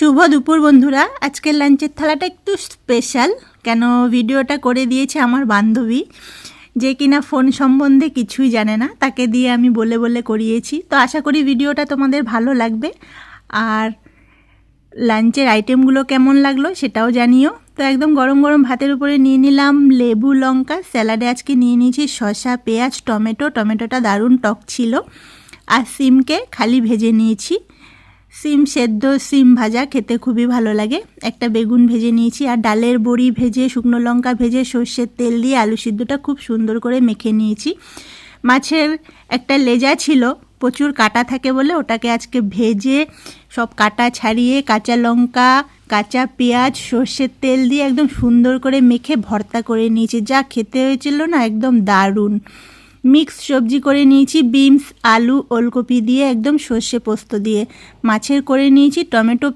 শুভ দুপুর বন্ধুরা। আজকের লাঞ্চের থালাটা একটু স্পেশাল, কেন ভিডিওটা করে দিয়েছে আমার বান্ধবী, যে কিনা ফোন সম্বন্ধে কিছুই জানে না, তাকে দিয়ে আমি বলে বলে করিয়েছি। তো আশা করি ভিডিওটা তোমাদের ভালো লাগবে, আর লাঞ্চের আইটেমগুলো কেমন লাগলো সেটাও জানিও। তো একদম গরম গরম ভাতের উপরে নিয়ে নিলাম লেবু লঙ্কা, স্যালাডে আজকে নিয়ে নিয়েছি শসা পেঁয়াজ টমেটোটা দারুণ টক ছিল, আর সিমকে খালি ভেজে নিয়েছি। সিম সেদ্ধ সিম ভাজা খেতে খুবই ভালো লাগে। একটা বেগুন ভেজে নিয়েছি, আর ডালের বড়ি ভেজে শুকনো লঙ্কা ভেজে সর্ষের তেল দিয়ে আলু সিদ্ধটা খুব সুন্দর করে মেখে নিয়েছি। মাছের একটা লেজা ছিল, প্রচুর কাটা থাকে বলে ওটাকে আজকে ভেজে সব কাটা ছাড়িয়ে কাঁচা লঙ্কা কাঁচা পেঁয়াজ সর্ষের তেল দিয়ে একদম সুন্দর করে মেখে ভর্তা করে নিয়েছি। যা খেতে হয়েছিল না, একদম দারুণ। মিক্স সবজি করে নিয়েছি, বিনস আলু ওলকপি দিয়ে একদম সর্ষে পোস্ত দিয়ে। মাছের করে নিয়েছি টমেটো